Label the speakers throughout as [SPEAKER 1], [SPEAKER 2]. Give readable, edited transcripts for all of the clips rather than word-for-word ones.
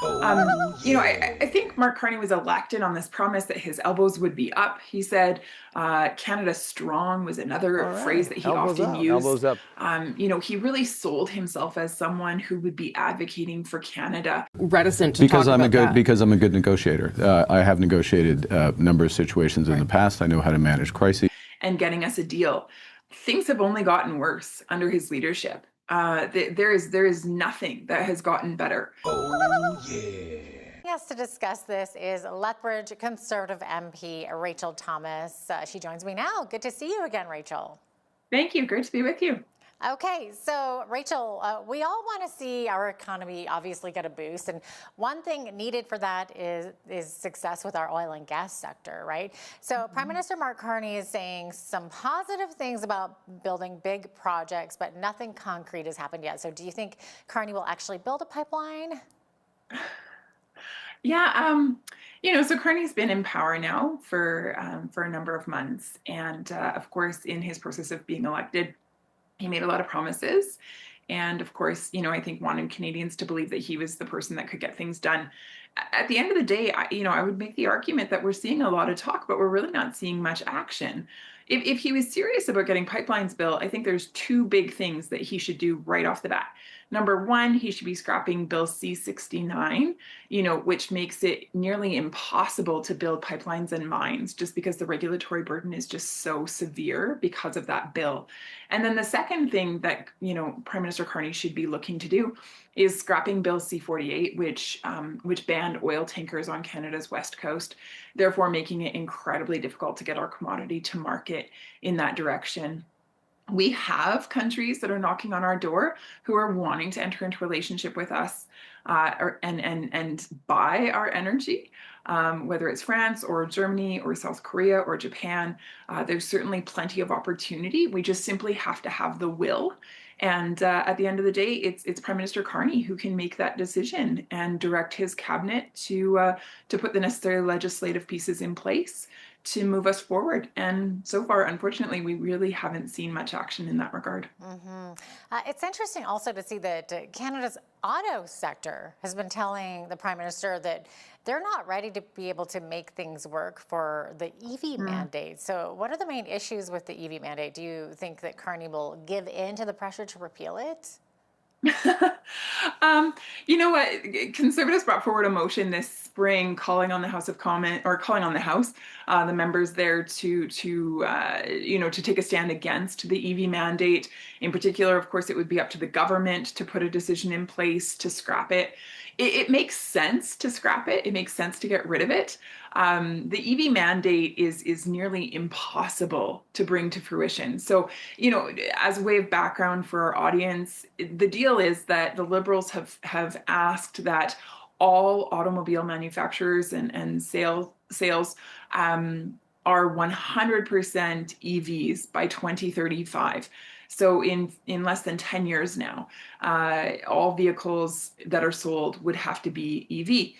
[SPEAKER 1] I think Mark Carney was elected on this promise that his elbows would be up. He said, Canada strong was another
[SPEAKER 2] All
[SPEAKER 1] phrase
[SPEAKER 2] right.
[SPEAKER 1] that he
[SPEAKER 2] Elbows
[SPEAKER 1] often
[SPEAKER 2] out,
[SPEAKER 1] used.
[SPEAKER 2] elbows up.
[SPEAKER 1] He really sold himself as someone who would be advocating for Canada.
[SPEAKER 3] Reticent to talk about that.
[SPEAKER 2] Because I'm a good negotiator. I have negotiated a number of situations in the past. I know how to manage crises.
[SPEAKER 1] And getting us a deal. Things have only gotten worse under his leadership. There is nothing that has gotten better.
[SPEAKER 4] Yes, to discuss this is Lethbridge Conservative MP Rachael Thomas. She joins me now. Good to see you again, Rachael.
[SPEAKER 1] Thank you. Great to be with you.
[SPEAKER 4] Okay, so Rachael, we all want to see our economy obviously get a boost, and one thing needed for that is success with our oil and gas sector, right? So Prime Minister Mark Carney is saying some positive things about building big projects, but nothing concrete has happened yet. So do you think Carney will actually build a pipeline?
[SPEAKER 1] Yeah, so Carney's been in power now for a number of months, and of course, in his process of being elected, he made a lot of promises, and of course, I think wanted Canadians to believe that he was the person that could get things done. At the end of the day, I would make the argument that we're seeing a lot of talk, but we're really not seeing much action. If he was serious about getting pipelines built, I think there's two big things that he should do right off the bat. Number one, he should be scrapping Bill C-69, which makes it nearly impossible to build pipelines and mines just because the regulatory burden is just so severe because of that bill. And then the second thing that, Prime Minister Carney should be looking to do is scrapping Bill C-48, which banned oil tankers on Canada's west coast, therefore making it incredibly difficult to get our commodity to market in that direction. We have countries that are knocking on our door who are wanting to enter into relationship with us and buy our energy, whether it's France or Germany or South Korea or Japan. There's certainly plenty of opportunity. We just simply have to have the will. And at the end of the day, it's Prime Minister Carney who can make that decision and direct his cabinet to put the necessary legislative pieces in place to move us forward. And so far, unfortunately, we really haven't seen much action in that regard.
[SPEAKER 4] It's interesting also to see that Canada's auto sector has been telling the Prime Minister that they're not ready to be able to make things work for the EV mandate. So what are the main issues with the EV mandate? Do you think that Carney will give in to the pressure to repeal it?
[SPEAKER 1] You know what? Conservatives brought forward a motion this spring calling on the House of Comment, or calling on the House, the members there to take a stand against the EV mandate. In particular, of course, it would be up to the government to put a decision in place to scrap it. It makes sense to scrap it. It makes sense to get rid of it. The EV mandate is nearly impossible to bring to fruition. So, as a way of background for our audience, the deal is that the Liberals have asked that all automobile manufacturers and sales are 100% EVs by 2035. So in less than 10 years now, all vehicles that are sold would have to be EV.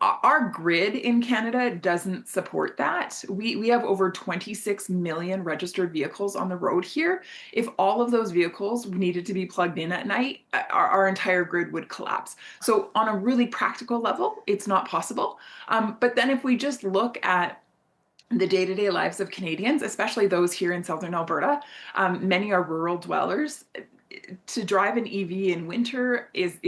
[SPEAKER 1] Our grid in Canada doesn't support that. We have over 26 million registered vehicles on the road here. If all of those vehicles needed to be plugged in at night, our entire grid would collapse. So on a really practical level, it's not possible. But then if we just look at the day-to-day lives of Canadians, especially those here in southern Alberta, many are rural dwellers. To drive an EV in winter is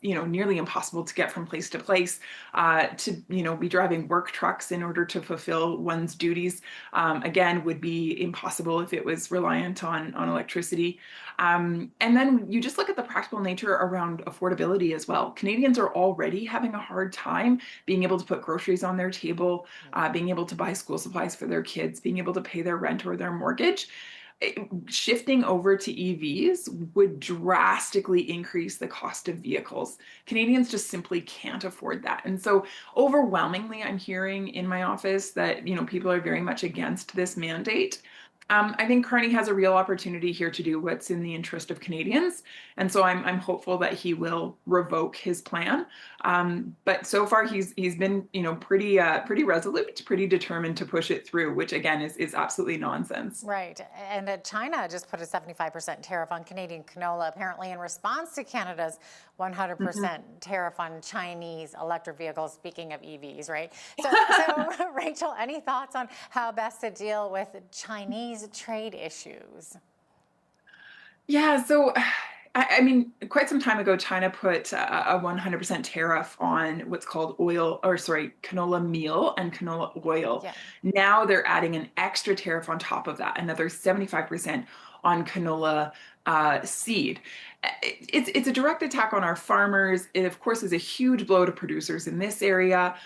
[SPEAKER 1] nearly impossible to get from place to place. To be driving work trucks in order to fulfill one's duties, again, would be impossible if it was reliant on electricity. And then you just look at the practical nature around affordability as well. Canadians are already having a hard time being able to put groceries on their table, being able to buy school supplies for their kids, being able to pay their rent or their mortgage. Shifting over to EVs would drastically increase the cost of vehicles. Canadians just simply can't afford that. And so overwhelmingly, I'm hearing in my office that, people are very much against this mandate. I think Carney has a real opportunity here to do what's in the interest of Canadians, and so I'm hopeful that he will revoke his plan. But so far he's been pretty resolute, pretty determined to push it through, which again is absolutely nonsense.
[SPEAKER 4] Right. And China just put a 75% tariff on Canadian canola, apparently in response to Canada's 100% tariff on Chinese electric vehicles, speaking of EVs, right? So Rachel, any thoughts on how best to deal with Chinese trade issues?
[SPEAKER 1] Yeah, so I mean, quite some time ago, China put a 100% tariff on what's called canola meal and canola oil.
[SPEAKER 4] Yeah.
[SPEAKER 1] Now they're adding an extra tariff on top of that, another 75% on canola seed. It's a direct attack on our farmers. It, of course, is a huge blow to producers in this area.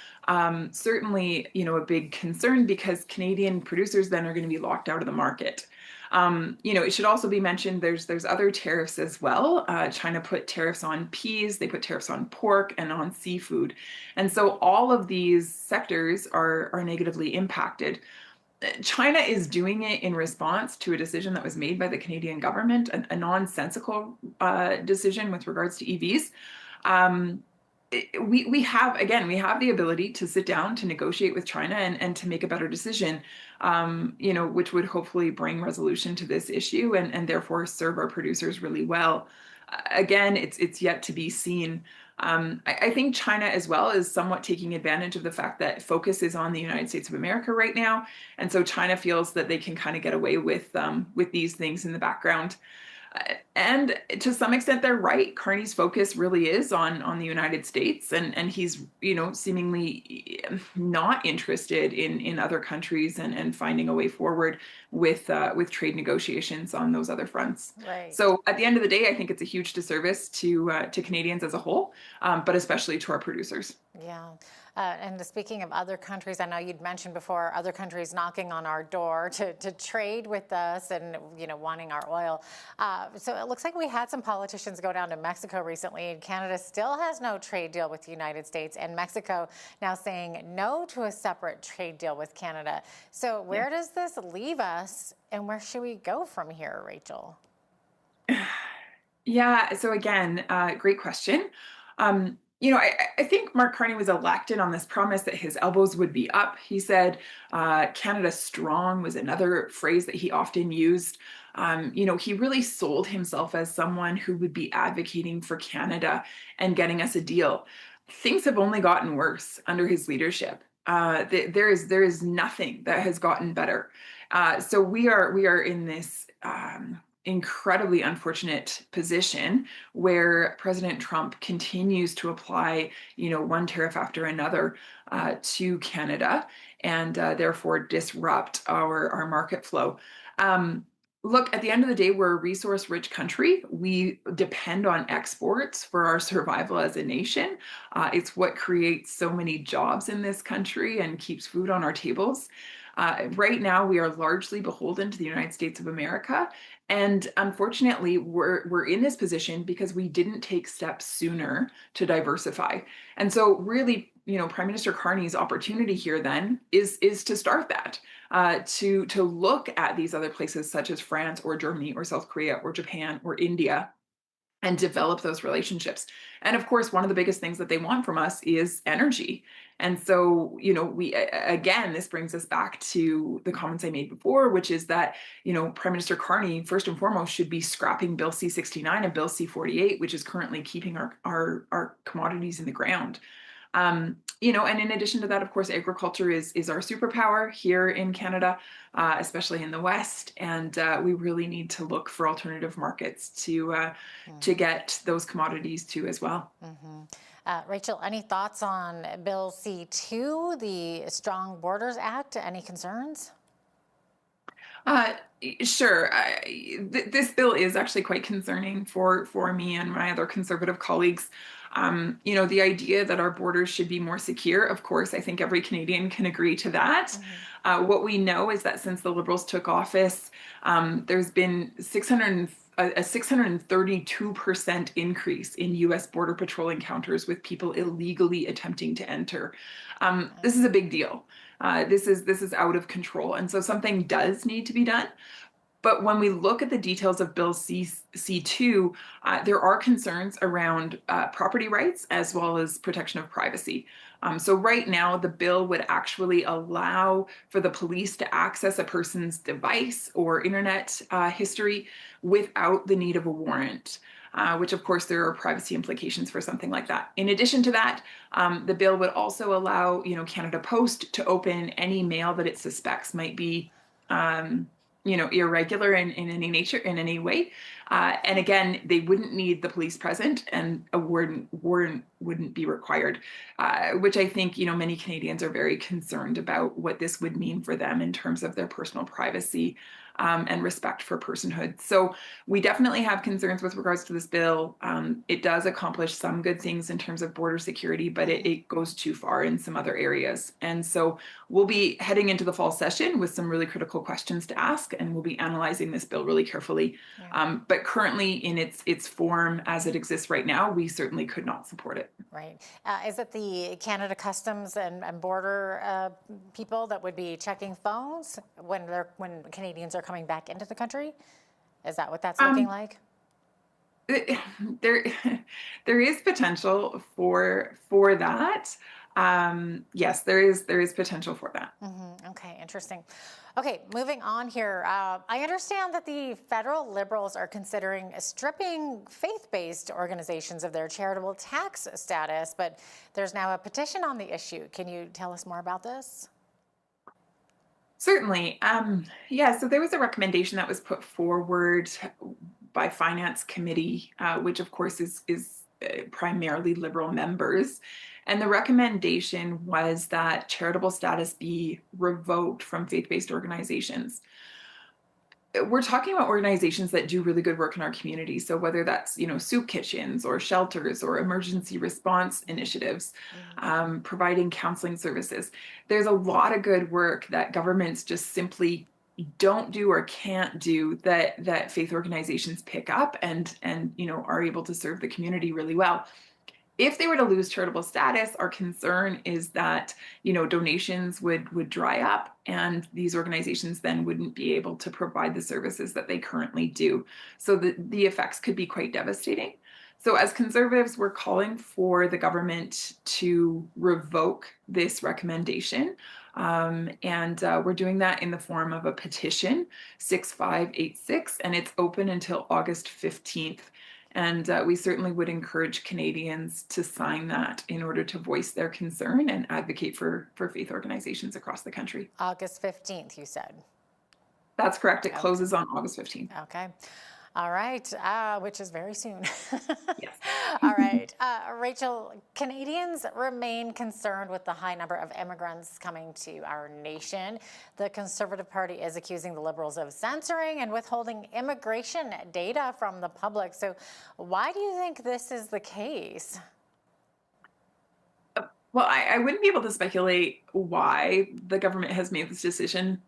[SPEAKER 1] Certainly, a big concern because Canadian producers then are going to be locked out of the market. It should also be mentioned there's other tariffs as well. China put tariffs on peas, they put tariffs on pork and on seafood. And so all of these sectors are negatively impacted. China is doing it in response to a decision that was made by the Canadian government, a nonsensical decision with regards to EVs. We have the ability to sit down to negotiate with China and to make a better decision, which would hopefully bring resolution to this issue and therefore serve our producers really well. Again, it's yet to be seen. I think China as well is somewhat taking advantage of the fact that focus is on the United States of America right now, and so China feels that they can kind of get away with these things in the background. And to some extent, they're right. Carney's focus really is on the United States, and he's seemingly not interested in other countries and finding a way forward with trade negotiations on those other fronts.
[SPEAKER 4] Right.
[SPEAKER 1] So at the end of the day, I think it's a huge disservice to Canadians as a whole, but especially to our producers.
[SPEAKER 4] Yeah. And speaking of other countries, I know you'd mentioned before other countries knocking on our door to trade with us and, wanting our oil. So it looks like we had some politicians go down to Mexico recently, and Canada still has no trade deal with the United States, and Mexico now saying no to a separate trade deal with Canada. So where does this leave us, and where should we go from here, Rachel?
[SPEAKER 1] Yeah, so again, great question. I think Mark Carney was elected on this promise that his elbows would be up. He said, Canada strong was another phrase that he often used. He really sold himself as someone who would be advocating for Canada and getting us a deal. Things have only gotten worse under his leadership. There is nothing that has gotten better. So we are in this incredibly unfortunate position where President Trump continues to apply, one tariff after another to Canada and therefore disrupt our market flow. Look, at the end of the day, we're a resource-rich country. We depend on exports for our survival as a nation. It's what creates so many jobs in this country and keeps food on our tables. Right now, we are largely beholden to the United States of America. And unfortunately, we're in this position because we didn't take steps sooner to diversify. And so really, Prime Minister Carney's opportunity here then is to start that, to look at these other places such as France or Germany or South Korea or Japan or India and develop those relationships. And of course, one of the biggest things that they want from us is energy. And so, this brings us back to the comments I made before, which is that, Prime Minister Carney, first and foremost, should be scrapping Bill C-69 and Bill C-48, which is currently keeping our commodities in the ground. And in addition to that, of course, agriculture is our superpower here in Canada, especially in the West. And we really need to look for alternative markets to get those commodities to as well.
[SPEAKER 4] Mm-hmm. Rachel, any thoughts on Bill C-2, the Strong Borders Act? Any concerns?
[SPEAKER 1] Sure. This bill is actually quite concerning for me and my other conservative colleagues. The idea that our borders should be more secure, of course, I think every Canadian can agree to that. Mm-hmm. What we know is that since the Liberals took office, there's been a 632% increase in U.S. Border Patrol encounters with people illegally attempting to enter. This is a big deal. This is out of control, and so something does need to be done. But when we look at the details of Bill C2, there are concerns around property rights as well as protection of privacy. So right now, the bill would actually allow for the police to access a person's device or internet history without the need of a warrant. Which of course there are privacy implications for something like that. In addition to that, the bill would also allow, Canada Post to open any mail that it suspects might be irregular in any nature, in any way. And again, they wouldn't need the police present, and a warrant wouldn't be required, which I think, many Canadians are very concerned about what this would mean for them in terms of their personal privacy and respect for personhood. So we definitely have concerns with regards to this bill. It does accomplish some good things in terms of border security, but it goes too far in some other areas. And so we'll be heading into the fall session with some really critical questions to ask, and we'll be analyzing this bill really carefully. Yeah. But currently in its form as it exists right now, we certainly could not support it.
[SPEAKER 4] Right. Is it the Canada Customs and Border people that would be checking phones when Canadians are coming back into the country? Is that what that's looking like?
[SPEAKER 1] There is potential for that. Yes, there is potential for that.
[SPEAKER 4] Mm-hmm. Okay, interesting. Okay, moving on here. I understand that the federal Liberals are considering stripping faith-based organizations of their charitable tax status, but there's now a petition on the issue. Can you tell us more about this?
[SPEAKER 1] Certainly. So there was a recommendation that was put forward by Finance Committee, which of course is primarily Liberal members. And the recommendation was that charitable status be revoked from faith-based organizations. We're talking about organizations that do really good work in our community. So whether that's, soup kitchens or shelters or emergency response initiatives, providing counseling services, there's a lot of good work that governments just simply don't do or can't do that faith organizations pick up and are able to serve the community really well. If they were to lose charitable status, our concern is that, donations would dry up, and these organizations then wouldn't be able to provide the services that they currently do. So the effects could be quite devastating. So as Conservatives, we're calling for the government to revoke this recommendation. And we're doing that in the form of a petition, 6586, and it's open until August 15th. And we certainly would encourage Canadians to sign that in order to voice their concern and advocate for faith organizations across the country.
[SPEAKER 4] August 15th, you said?
[SPEAKER 1] That's correct. It closes on August 15th.
[SPEAKER 4] Okay. All right, which is very soon.
[SPEAKER 1] Yes.
[SPEAKER 4] All right. Rachael, Canadians remain concerned with the high number of immigrants coming to our nation. The Conservative Party is accusing the Liberals of censoring and withholding immigration data from the public. So why do you think this is the case?
[SPEAKER 1] Well, I wouldn't be able to speculate why the government has made this decision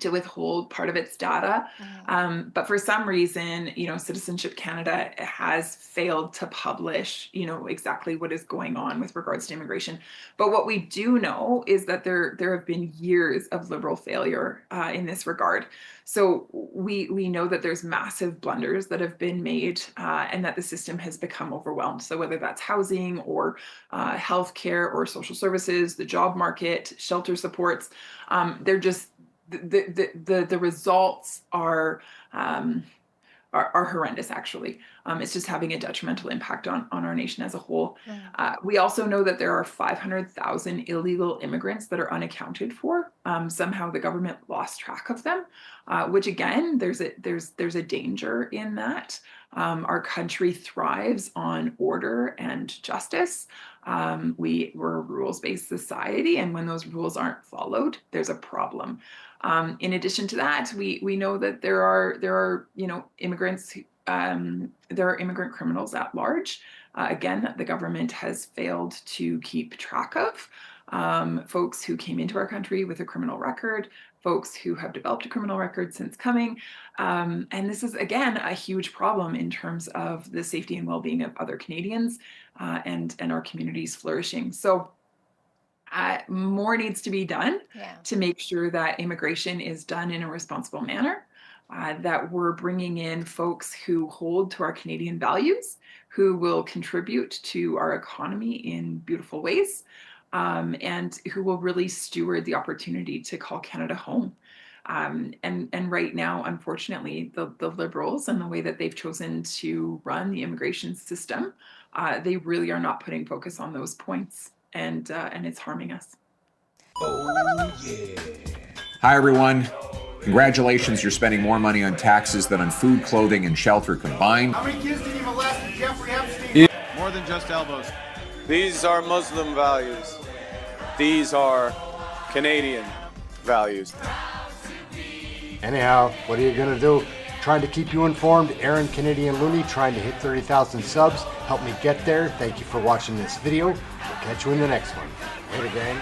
[SPEAKER 1] to withhold part of its data. But for some reason, Citizenship Canada has failed to publish, exactly what is going on with regards to immigration. But what we do know is that there have been years of Liberal failure in this regard. So we know that there's massive blunders that have been made and that the system has become overwhelmed. So whether that's housing or healthcare or social services, the job market, shelter supports, they're just the results are horrendous, actually. It's just having a detrimental impact on our nation as a whole. We also know that there are 500,000 illegal immigrants that are unaccounted for. Somehow the government lost track of them, which again, there's a danger in that. Our country thrives on order and justice. We're a rules-based society, and when those rules aren't followed, there's a problem. In addition to that, we know that there are immigrants. There are immigrant criminals at large. Again, that the government has failed to keep track of. folks who came into our country with a criminal record, folks who have developed a criminal record since coming. And this is, again, a huge problem in terms of the safety and well-being of other Canadians and our communities flourishing. So more needs to be done to make sure that immigration is done in a responsible manner, that we're bringing in folks who hold to our Canadian values, who will contribute to our economy in beautiful ways, and who will really steward the opportunity to call Canada home. And right now, unfortunately, the Liberals and the way that they've chosen to run the immigration system, they really are not putting focus on those points, and it's harming us.
[SPEAKER 5] Oh, yeah. Hi, everyone. Congratulations, you're spending more money on taxes than on food, clothing, and shelter combined.
[SPEAKER 6] How many kids did you molest Jeffrey Epstein?
[SPEAKER 7] More than just elbows. These are Muslim values. These are Canadian values.
[SPEAKER 6] Anyhow, what are you going to do? Trying to keep you informed. Aaron Canadian Looney trying to hit 30,000 subs. Help me get there. Thank you for watching this video. We'll catch you in the next one. Later, gang.